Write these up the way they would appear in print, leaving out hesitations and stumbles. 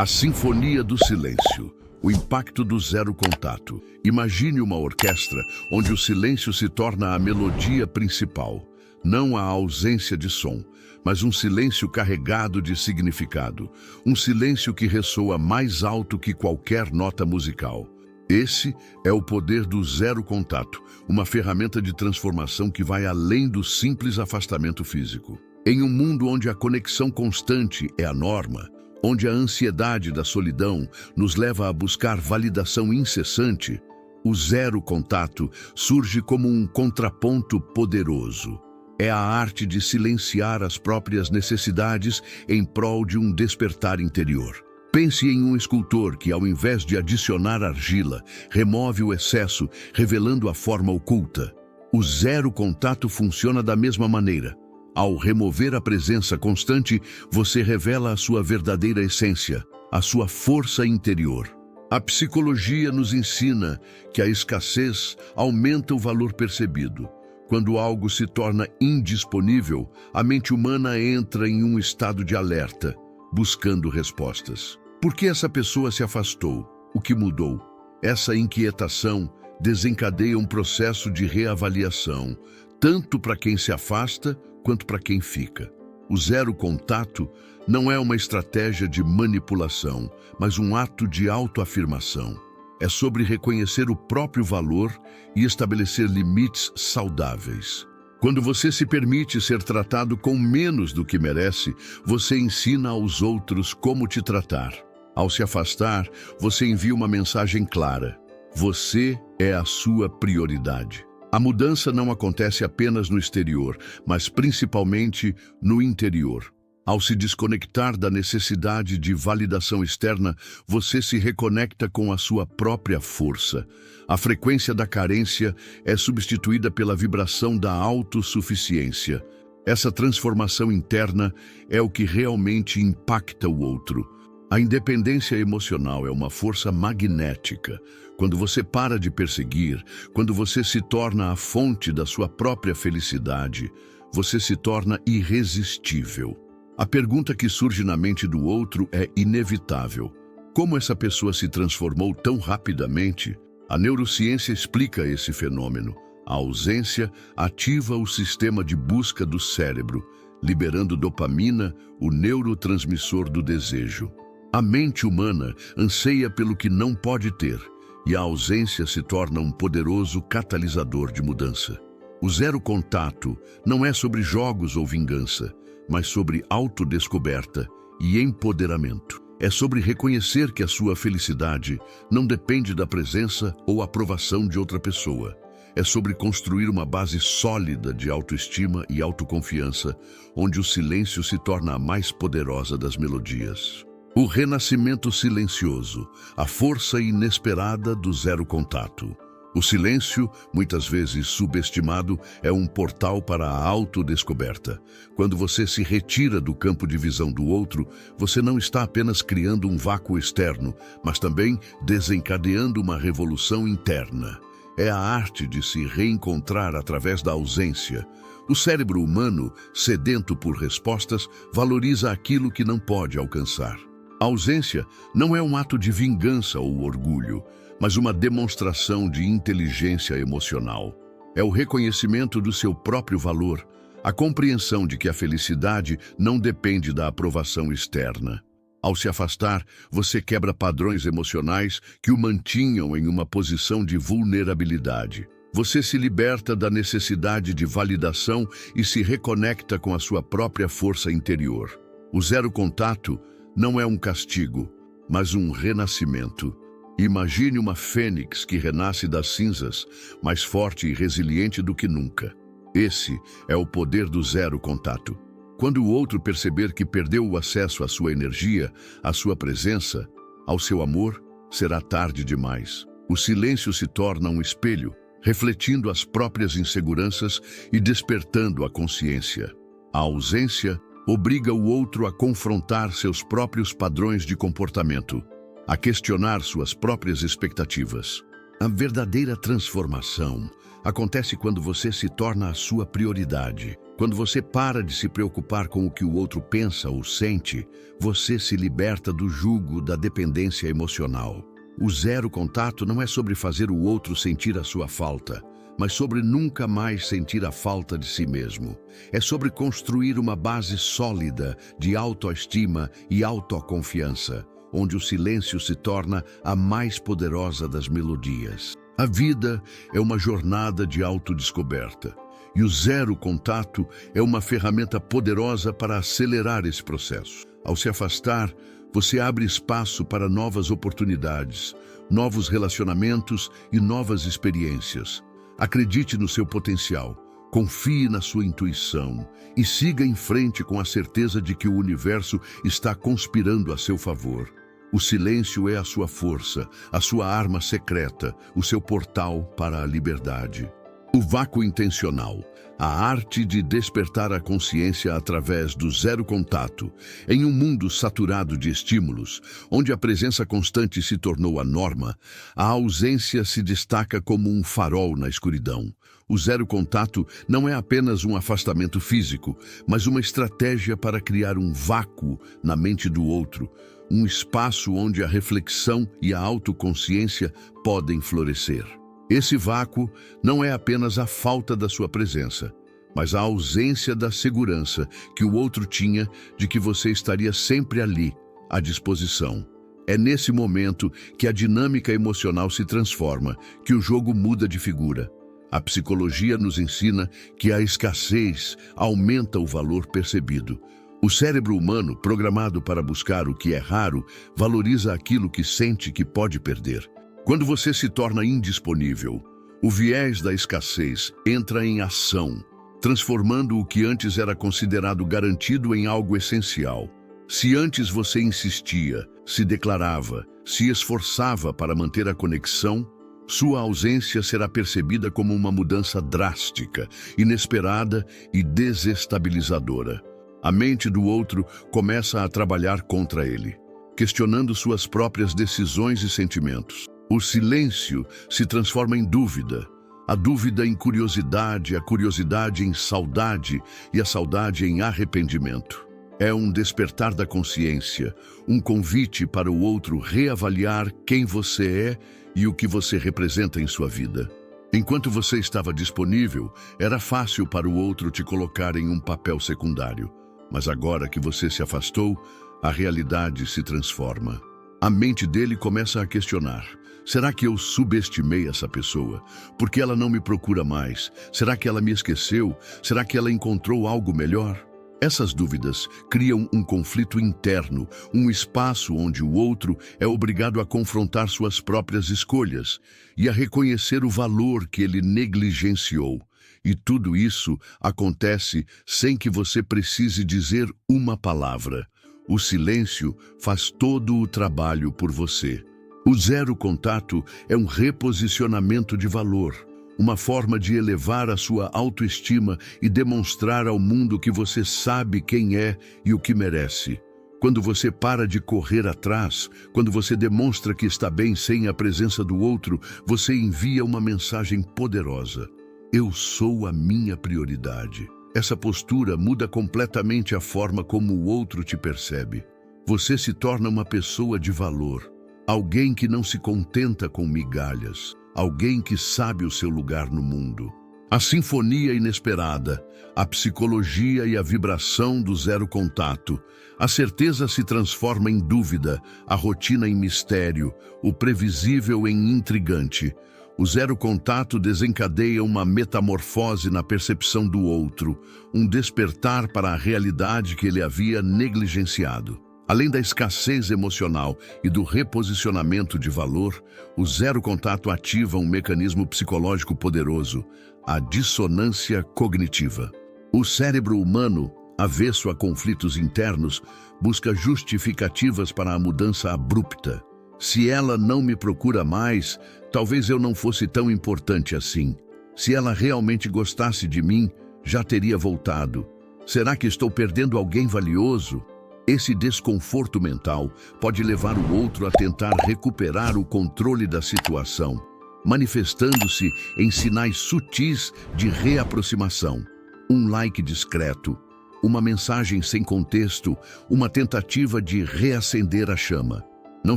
A Sinfonia do Silêncio, o impacto do zero contato. Imagine uma orquestra onde o silêncio se torna a melodia principal. Não a ausência de som, mas um silêncio carregado de significado. Um silêncio que ressoa mais alto que qualquer nota musical. Esse é o poder do zero contato, uma ferramenta de transformação que vai além do simples afastamento físico. Em um mundo onde a conexão constante é a norma, onde a ansiedade da solidão nos leva a buscar validação incessante, o zero contato surge como um contraponto poderoso. É a arte de silenciar as próprias necessidades em prol de um despertar interior. Pense em um escultor que, ao invés de adicionar argila, remove o excesso, revelando a forma oculta. O zero contato funciona da mesma maneira. Ao remover a presença constante, você revela a sua verdadeira essência, a sua força interior. A psicologia nos ensina que a escassez aumenta o valor percebido. Quando algo se torna indisponível, a mente humana entra em um estado de alerta, buscando respostas. Por que essa pessoa se afastou? O que mudou? Essa inquietação desencadeia um processo de reavaliação, tanto para quem se afasta quanto para quem fica. O zero contato não é uma estratégia de manipulação, mas um ato de autoafirmação. É sobre reconhecer o próprio valor e estabelecer limites saudáveis. Quando você se permite ser tratado com menos do que merece, você ensina aos outros como te tratar. Ao se afastar, você envia uma mensagem clara. Você é a sua prioridade. A mudança não acontece apenas no exterior, mas principalmente no interior. Ao se desconectar da necessidade de validação externa, você se reconecta com a sua própria força. A frequência da carência é substituída pela vibração da autossuficiência. Essa transformação interna é o que realmente impacta o outro. A independência emocional é uma força magnética. Quando você para de perseguir, quando você se torna a fonte da sua própria felicidade, você se torna irresistível. A pergunta que surge na mente do outro é inevitável. Como essa pessoa se transformou tão rapidamente? A neurociência explica esse fenômeno. A ausência ativa o sistema de busca do cérebro, liberando dopamina, o neurotransmissor do desejo. A mente humana anseia pelo que não pode ter, e a ausência se torna um poderoso catalisador de mudança. O zero contato não é sobre jogos ou vingança, mas sobre autodescoberta e empoderamento. É sobre reconhecer que a sua felicidade não depende da presença ou aprovação de outra pessoa. É sobre construir uma base sólida de autoestima e autoconfiança, onde o silêncio se torna a mais poderosa das melodias. O renascimento silencioso, a força inesperada do zero contato. O silêncio, muitas vezes subestimado, é um portal para a autodescoberta. Quando você se retira do campo de visão do outro, você não está apenas criando um vácuo externo, mas também desencadeando uma revolução interna. É a arte de se reencontrar através da ausência. O cérebro humano, sedento por respostas, valoriza aquilo que não pode alcançar. A ausência não é um ato de vingança ou orgulho, mas uma demonstração de inteligência emocional. É o reconhecimento do seu próprio valor, a compreensão de que a felicidade não depende da aprovação externa. Ao se afastar, você quebra padrões emocionais que o mantinham em uma posição de vulnerabilidade. Você se liberta da necessidade de validação e se reconecta com a sua própria força interior. O zero contato não é um castigo, mas um renascimento. Imagine uma fênix que renasce das cinzas, mais forte e resiliente do que nunca. Esse é o poder do zero contato. Quando o outro perceber que perdeu o acesso à sua energia, à sua presença, ao seu amor, será tarde demais. O silêncio se torna um espelho, refletindo as próprias inseguranças e despertando a consciência. A ausência obriga o outro a confrontar seus próprios padrões de comportamento, a questionar suas próprias expectativas. A verdadeira transformação acontece quando você se torna a sua prioridade, Quando você para de se preocupar com o que o outro pensa ou sente, você se liberta do jugo da dependência emocional. O zero contato não é sobre fazer o outro sentir a sua falta, mas sobre nunca mais sentir a falta de si mesmo. É sobre construir uma base sólida de autoestima e autoconfiança, onde o silêncio se torna a mais poderosa das melodias. A vida é uma jornada de autodescoberta, e o zero contato é uma ferramenta poderosa para acelerar esse processo. Ao se afastar, você abre espaço para novas oportunidades, novos relacionamentos e novas experiências. Acredite no seu potencial, confie na sua intuição e siga em frente com a certeza de que o universo está conspirando a seu favor. O silêncio é a sua força, a sua arma secreta, o seu portal para a liberdade. O vácuo intencional, a arte de despertar a consciência através do zero contato, em um mundo saturado de estímulos, onde a presença constante se tornou a norma, a ausência se destaca como um farol na escuridão. O zero contato não é apenas um afastamento físico, mas uma estratégia para criar um vácuo na mente do outro, um espaço onde a reflexão e a autoconsciência podem florescer. Esse vácuo não é apenas a falta da sua presença, mas a ausência da segurança que o outro tinha de que você estaria sempre ali, à disposição. É nesse momento que a dinâmica emocional se transforma, que o jogo muda de figura. A psicologia nos ensina que a escassez aumenta o valor percebido. O cérebro humano, programado para buscar o que é raro, valoriza aquilo que sente que pode perder. Quando você se torna indisponível, o viés da escassez entra em ação, transformando o que antes era considerado garantido em algo essencial. Se antes você insistia, se declarava, se esforçava para manter a conexão, sua ausência será percebida como uma mudança drástica, inesperada e desestabilizadora. A mente do outro começa a trabalhar contra ele, questionando suas próprias decisões e sentimentos. O silêncio se transforma em dúvida, a dúvida em curiosidade, a curiosidade em saudade e a saudade em arrependimento. É um despertar da consciência, um convite para o outro reavaliar quem você é e o que você representa em sua vida. Enquanto você estava disponível, era fácil para o outro te colocar em um papel secundário. Mas agora que você se afastou, a realidade se transforma. A mente dele começa a questionar: será que eu subestimei essa pessoa? Por que ela não me procura mais? Será que ela me esqueceu? Será que ela encontrou algo melhor? Essas dúvidas criam um conflito interno, um espaço onde o outro é obrigado a confrontar suas próprias escolhas e a reconhecer o valor que ele negligenciou. E tudo isso acontece sem que você precise dizer uma palavra. O silêncio faz todo o trabalho por você. O zero contato é um reposicionamento de valor, uma forma de elevar a sua autoestima e demonstrar ao mundo que você sabe quem é e o que merece. Quando você para de correr atrás, quando você demonstra que está bem sem a presença do outro, você envia uma mensagem poderosa: eu sou a minha prioridade. Essa postura muda completamente a forma como o outro te percebe. Você se torna uma pessoa de valor, alguém que não se contenta com migalhas, alguém que sabe o seu lugar no mundo. A sinfonia inesperada, a psicologia e a vibração do zero contato. A certeza se transforma em dúvida, a rotina em mistério, o previsível em intrigante. O zero contato desencadeia uma metamorfose na percepção do outro, um despertar para a realidade que ele havia negligenciado. Além da escassez emocional e do reposicionamento de valor, o zero contato ativa um mecanismo psicológico poderoso, a dissonância cognitiva. O cérebro humano, avesso a conflitos internos, busca justificativas para a mudança abrupta. Se ela não me procura mais, talvez eu não fosse tão importante assim. Se ela realmente gostasse de mim, já teria voltado. Será que estou perdendo alguém valioso? Esse desconforto mental pode levar o outro a tentar recuperar o controle da situação, manifestando-se em sinais sutis de reaproximação. Um like discreto, uma mensagem sem contexto, uma tentativa de reacender a chama. Não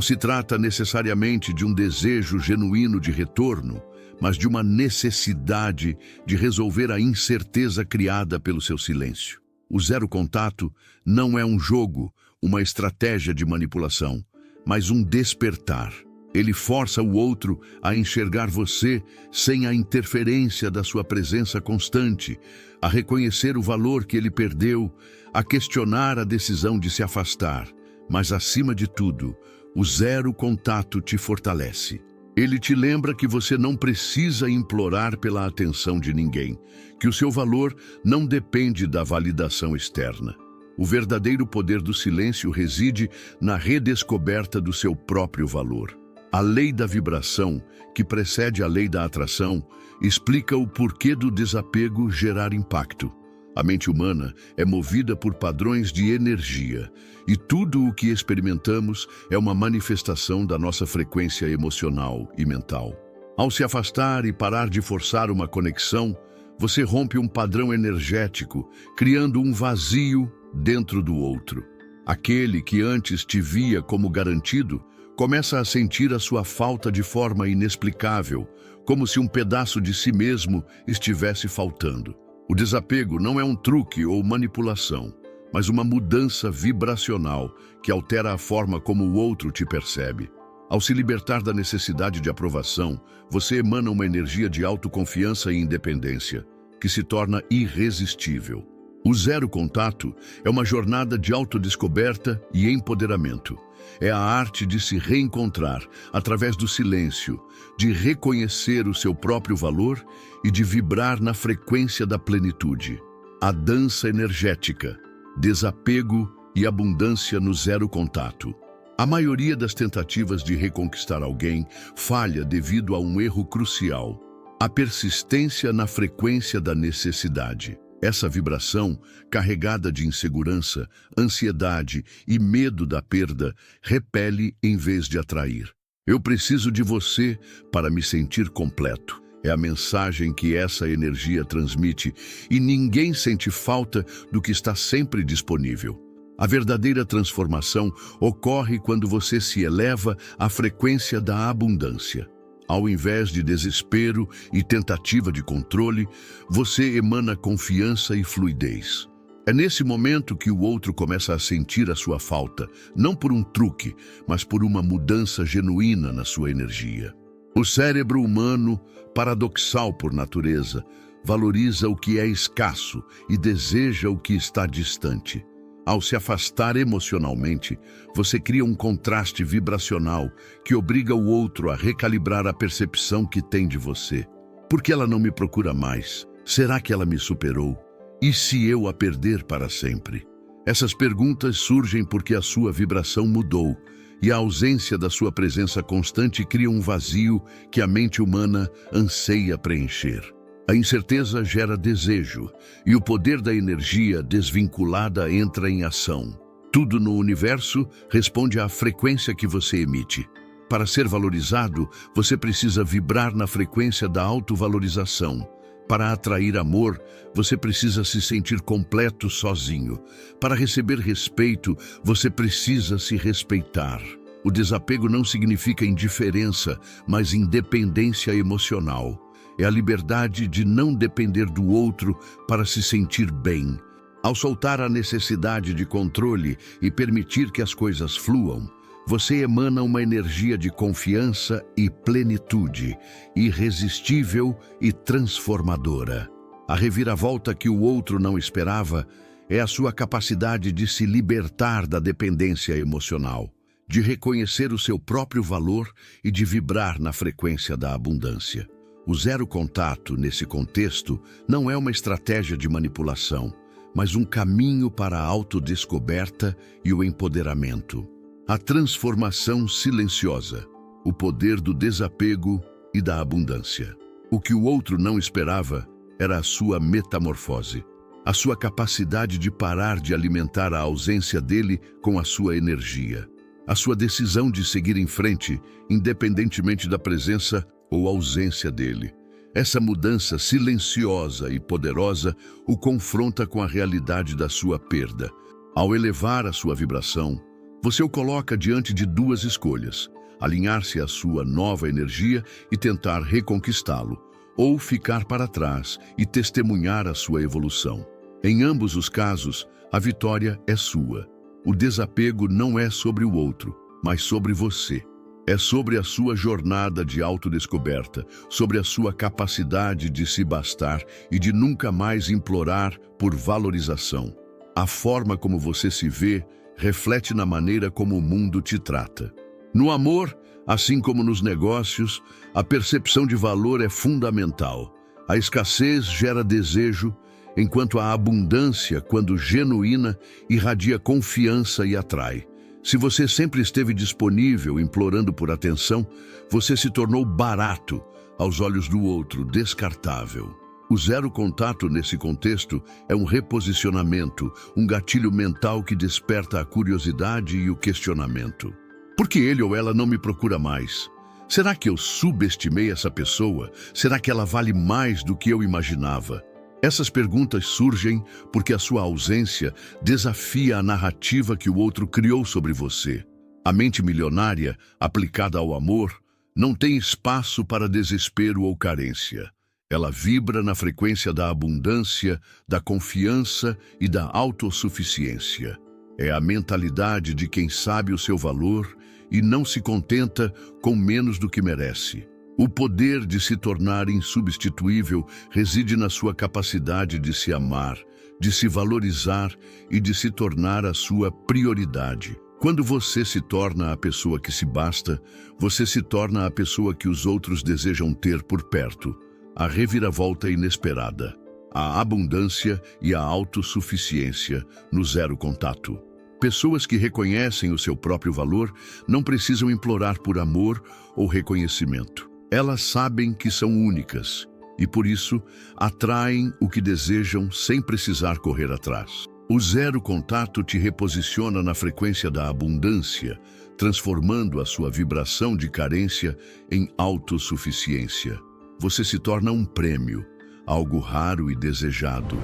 se trata necessariamente de um desejo genuíno de retorno, mas de uma necessidade de resolver a incerteza criada pelo seu silêncio. O zero contato não é um jogo, uma estratégia de manipulação, mas um despertar. Ele força o outro a enxergar você sem a interferência da sua presença constante, a reconhecer o valor que ele perdeu, a questionar a decisão de se afastar. Mas, acima de tudo, o zero contato te fortalece. Ele te lembra que você não precisa implorar pela atenção de ninguém, que o seu valor não depende da validação externa. O verdadeiro poder do silêncio reside na redescoberta do seu próprio valor. A lei da vibração, que precede a lei da atração, explica o porquê do desapego gerar impacto. A mente humana é movida por padrões de energia, e tudo o que experimentamos é uma manifestação da nossa frequência emocional e mental. Ao se afastar e parar de forçar uma conexão, você rompe um padrão energético, criando um vazio dentro do outro. Aquele que antes te via como garantido, começa a sentir a sua falta de forma inexplicável, como se um pedaço de si mesmo estivesse faltando. O desapego não é um truque ou manipulação, mas uma mudança vibracional que altera a forma como o outro te percebe. Ao se libertar da necessidade de aprovação, você emana uma energia de autoconfiança e independência, que se torna irresistível. O zero contato é uma jornada de autodescoberta e empoderamento. É a arte de se reencontrar através do silêncio, de reconhecer o seu próprio valor e de vibrar na frequência da plenitude. A dança energética, desapego e abundância no zero contato. A maioria das tentativas de reconquistar alguém falha devido a um erro crucial: a persistência na frequência da necessidade. Essa vibração, carregada de insegurança, ansiedade e medo da perda, repele em vez de atrair. Eu preciso de você para me sentir completo. É a mensagem que essa energia transmite, e ninguém sente falta do que está sempre disponível. A verdadeira transformação ocorre quando você se eleva à frequência da abundância. Ao invés de desespero e tentativa de controle, você emana confiança e fluidez. É nesse momento que o outro começa a sentir a sua falta, não por um truque, mas por uma mudança genuína na sua energia. O cérebro humano, paradoxal por natureza, valoriza o que é escasso e deseja o que está distante. Ao se afastar emocionalmente, você cria um contraste vibracional que obriga o outro a recalibrar a percepção que tem de você. Por que ela não me procura mais? Será que ela me superou? E se eu a perder para sempre? Essas perguntas surgem porque a sua vibração mudou, e a ausência da sua presença constante cria um vazio que a mente humana anseia preencher. A incerteza gera desejo, e o poder da energia desvinculada entra em ação. Tudo no universo responde à frequência que você emite. Para ser valorizado, você precisa vibrar na frequência da autovalorização. Para atrair amor, você precisa se sentir completo sozinho. Para receber respeito, você precisa se respeitar. O desapego não significa indiferença, mas independência emocional. É a liberdade de não depender do outro para se sentir bem. Ao soltar a necessidade de controle e permitir que as coisas fluam, você emana uma energia de confiança e plenitude, irresistível e transformadora. A reviravolta que o outro não esperava é a sua capacidade de se libertar da dependência emocional, de reconhecer o seu próprio valor e de vibrar na frequência da abundância. O zero contato, nesse contexto, não é uma estratégia de manipulação, mas um caminho para a autodescoberta e o empoderamento. A transformação silenciosa, o poder do desapego e da abundância. O que o outro não esperava era a sua metamorfose, a sua capacidade de parar de alimentar a ausência dele com a sua energia, a sua decisão de seguir em frente, independentemente da presença ou ausência dele. Essa mudança silenciosa e poderosa o confronta com a realidade da sua perda. Ao elevar a sua vibração, você o coloca diante de duas escolhas: alinhar-se à sua nova energia e tentar reconquistá-lo, ou ficar para trás e testemunhar a sua evolução. Em ambos os casos, a vitória é sua. O desapego não é sobre o outro, mas sobre você. É sobre a sua jornada de autodescoberta, sobre a sua capacidade de se bastar e de nunca mais implorar por valorização. A forma como você se vê reflete na maneira como o mundo te trata. No amor, assim como nos negócios, a percepção de valor é fundamental. A escassez gera desejo, enquanto a abundância, quando genuína, irradia confiança e atrai. Se você sempre esteve disponível, implorando por atenção, você se tornou barato aos olhos do outro, descartável. O zero contato nesse contexto é um reposicionamento, um gatilho mental que desperta a curiosidade e o questionamento. Por que ele ou ela não me procura mais? Será que eu subestimei essa pessoa? Será que ela vale mais do que eu imaginava? Essas perguntas surgem porque a sua ausência desafia a narrativa que o outro criou sobre você. A mente milionária, aplicada ao amor, não tem espaço para desespero ou carência. Ela vibra na frequência da abundância, da confiança e da autossuficiência. É a mentalidade de quem sabe o seu valor e não se contenta com menos do que merece. O poder de se tornar insubstituível reside na sua capacidade de se amar, de se valorizar e de se tornar a sua prioridade. Quando você se torna a pessoa que se basta, você se torna a pessoa que os outros desejam ter por perto. A reviravolta inesperada, a abundância e a autossuficiência no zero contato. Pessoas que reconhecem o seu próprio valor não precisam implorar por amor ou reconhecimento. Elas sabem que são únicas e, por isso, atraem o que desejam sem precisar correr atrás. O zero contato te reposiciona na frequência da abundância, transformando a sua vibração de carência em autossuficiência. Você se torna um prêmio, algo raro e desejado.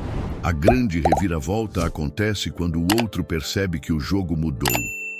A grande reviravolta acontece quando o outro percebe que o jogo mudou.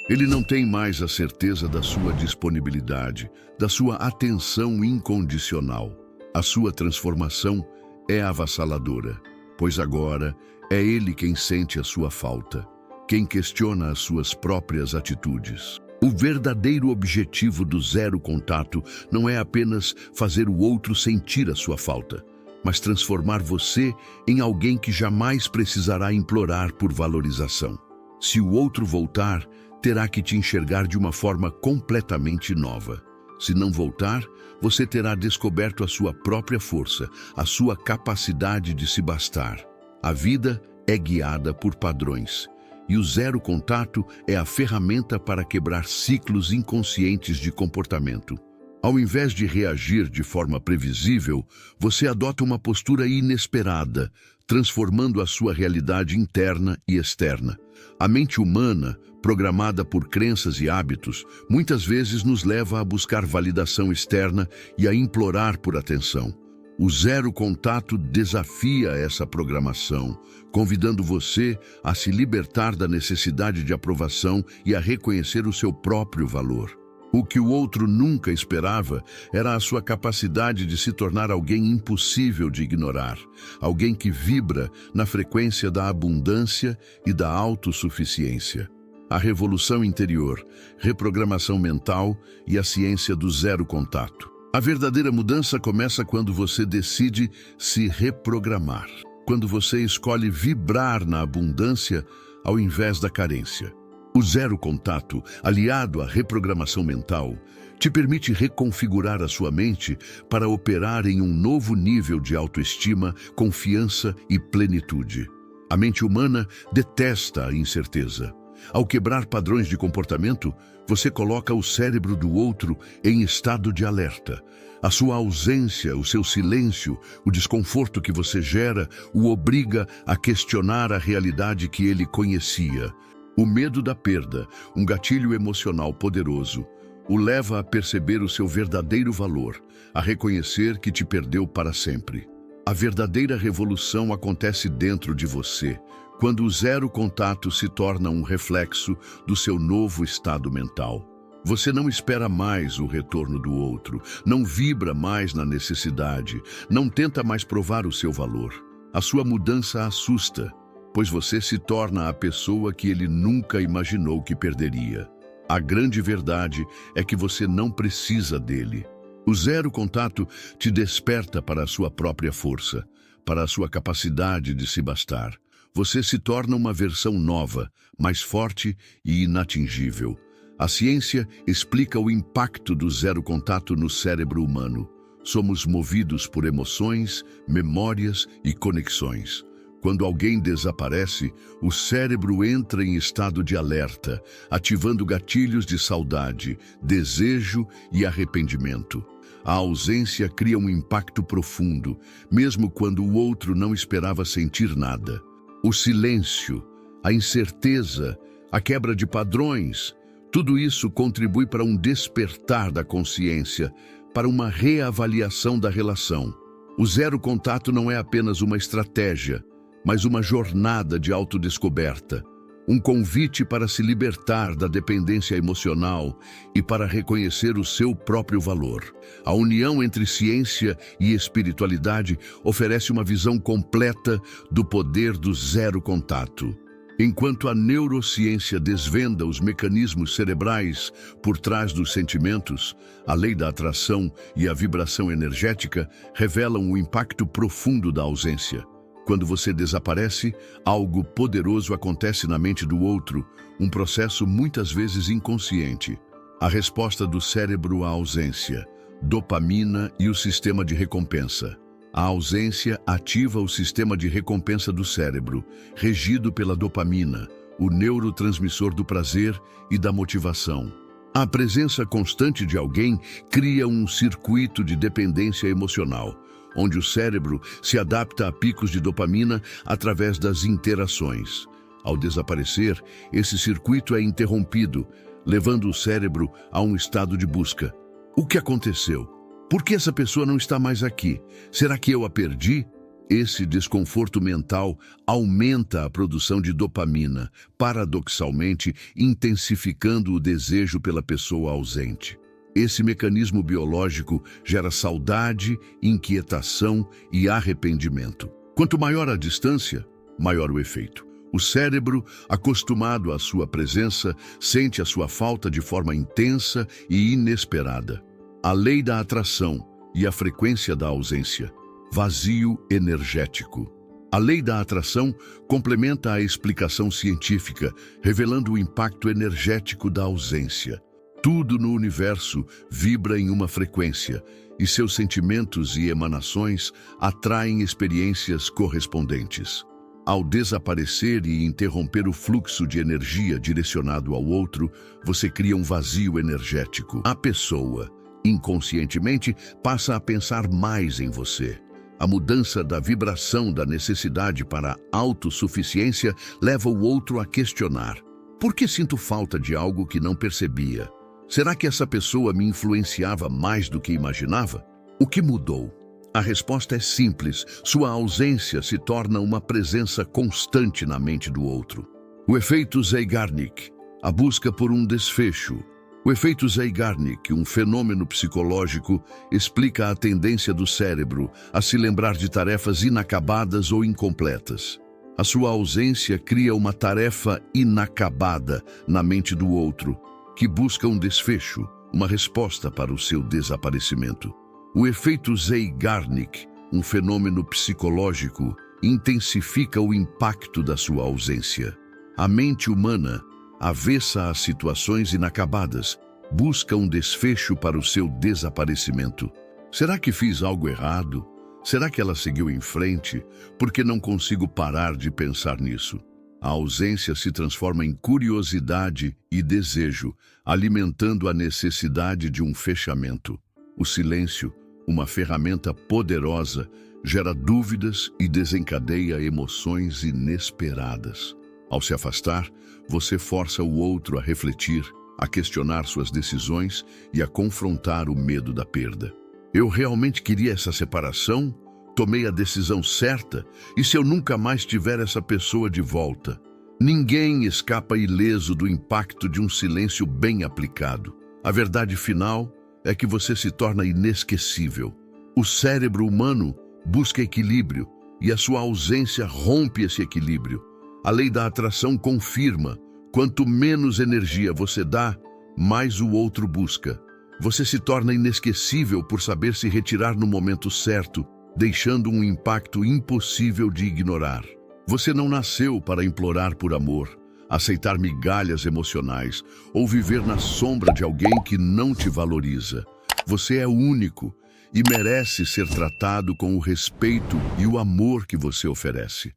Ele não tem mais a certeza da sua disponibilidade, da sua atenção incondicional. A sua transformação é avassaladora, pois agora é ele quem sente a sua falta, quem questiona as suas próprias atitudes. O verdadeiro objetivo do zero contato não é apenas fazer o outro sentir a sua falta, mas transformar você em alguém que jamais precisará implorar por valorização. Se o outro voltar, terá que te enxergar de uma forma completamente nova. Se não voltar, você terá descoberto a sua própria força, a sua capacidade de se bastar. A vida é guiada por padrões, e o zero contato é a ferramenta para quebrar ciclos inconscientes de comportamento. Ao invés de reagir de forma previsível, você adota uma postura inesperada, transformando a sua realidade interna e externa. A mente humana, programada por crenças e hábitos, muitas vezes nos leva a buscar validação externa e a implorar por atenção. O zero contato desafia essa programação, convidando você a se libertar da necessidade de aprovação e a reconhecer o seu próprio valor. O que o outro nunca esperava era a sua capacidade de se tornar alguém impossível de ignorar, alguém que vibra na frequência da abundância e da autossuficiência. A revolução interior, reprogramação mental e a ciência do zero contato. A verdadeira mudança começa quando você decide se reprogramar, quando você escolhe vibrar na abundância ao invés da carência. O zero contato, aliado à reprogramação mental, te permite reconfigurar a sua mente para operar em um novo nível de autoestima, confiança e plenitude. A mente humana detesta a incerteza. Ao quebrar padrões de comportamento, você coloca o cérebro do outro em estado de alerta. A sua ausência, o seu silêncio, o desconforto que você gera, o obriga a questionar a realidade que ele conhecia. O medo da perda, um gatilho emocional poderoso, o leva a perceber o seu verdadeiro valor, a reconhecer que te perdeu para sempre. A verdadeira revolução acontece dentro de você, quando o zero contato se torna um reflexo do seu novo estado mental. Você não espera mais o retorno do outro, não vibra mais na necessidade, não tenta mais provar o seu valor. A sua mudança assusta, pois você se torna a pessoa que ele nunca imaginou que perderia. A grande verdade é que você não precisa dele. O zero contato te desperta para a sua própria força, para a sua capacidade de se bastar. Você se torna uma versão nova, mais forte e inatingível. A ciência explica o impacto do zero contato no cérebro humano. Somos movidos por emoções, memórias e conexões. Quando alguém desaparece, o cérebro entra em estado de alerta, ativando gatilhos de saudade, desejo e arrependimento. A ausência cria um impacto profundo, mesmo quando o outro não esperava sentir nada. O silêncio, a incerteza, a quebra de padrões, tudo isso contribui para um despertar da consciência, para uma reavaliação da relação. O zero contato não é apenas uma estratégia, mas uma jornada de autodescoberta, um convite para se libertar da dependência emocional e para reconhecer o seu próprio valor. A união entre ciência e espiritualidade oferece uma visão completa do poder do zero contato. Enquanto a neurociência desvenda os mecanismos cerebrais por trás dos sentimentos, a lei da atração e a vibração energética revelam o impacto profundo da ausência. Quando você desaparece, algo poderoso acontece na mente do outro, um processo muitas vezes inconsciente. A resposta do cérebro à ausência, dopamina e o sistema de recompensa. A ausência ativa o sistema de recompensa do cérebro, regido pela dopamina, o neurotransmissor do prazer e da motivação. A presença constante de alguém cria um circuito de dependência emocional, onde o cérebro se adapta a picos de dopamina através das interações. Ao desaparecer, esse circuito é interrompido, levando o cérebro a um estado de busca. O que aconteceu? Por que essa pessoa não está mais aqui? Será que eu a perdi? Esse desconforto mental aumenta a produção de dopamina, paradoxalmente intensificando o desejo pela pessoa ausente. Esse mecanismo biológico gera saudade, inquietação e arrependimento. Quanto maior a distância, maior o efeito. O cérebro, acostumado à sua presença, sente a sua falta de forma intensa e inesperada. A lei da atração e a frequência da ausência. Vazio energético. A lei da atração complementa a explicação científica, revelando o impacto energético da ausência. Tudo no universo vibra em uma frequência, e seus sentimentos e emanações atraem experiências correspondentes. Ao desaparecer e interromper o fluxo de energia direcionado ao outro, você cria um vazio energético. A pessoa, inconscientemente, passa a pensar mais em você. A mudança da vibração da necessidade para a autossuficiência leva o outro a questionar: por que sinto falta de algo que não percebia? Será que essa pessoa me influenciava mais do que imaginava? O que mudou? A resposta é simples: sua ausência se torna uma presença constante na mente do outro. O efeito Zeigarnik, a busca por um desfecho. O efeito Zeigarnik, um fenômeno psicológico, explica a tendência do cérebro a se lembrar de tarefas inacabadas ou incompletas. A sua ausência cria uma tarefa inacabada na mente do outro, que busca um desfecho, uma resposta para o seu desaparecimento. O efeito Zeigarnik, um fenômeno psicológico, intensifica o impacto da sua ausência. A mente humana, avessa às situações inacabadas, busca um desfecho para o seu desaparecimento. Será que fiz algo errado? Será que ela seguiu em frente? Porque não consigo parar de pensar nisso. A ausência se transforma em curiosidade e desejo, alimentando a necessidade de um fechamento. O silêncio, uma ferramenta poderosa, gera dúvidas e desencadeia emoções inesperadas. Ao se afastar, você força o outro a refletir, a questionar suas decisões e a confrontar o medo da perda. Eu realmente queria essa separação? Tomei a decisão certa? E se eu nunca mais tiver essa pessoa de volta? Ninguém escapa ileso do impacto de um silêncio bem aplicado. A verdade final é que você se torna inesquecível. O cérebro humano busca equilíbrio e a sua ausência rompe esse equilíbrio. A lei da atração confirma: quanto menos energia você dá, mais o outro busca. Você se torna inesquecível por saber se retirar no momento certo, deixando um impacto impossível de ignorar. Você não nasceu para implorar por amor, aceitar migalhas emocionais ou viver na sombra de alguém que não te valoriza. Você é único e merece ser tratado com o respeito e o amor que você oferece.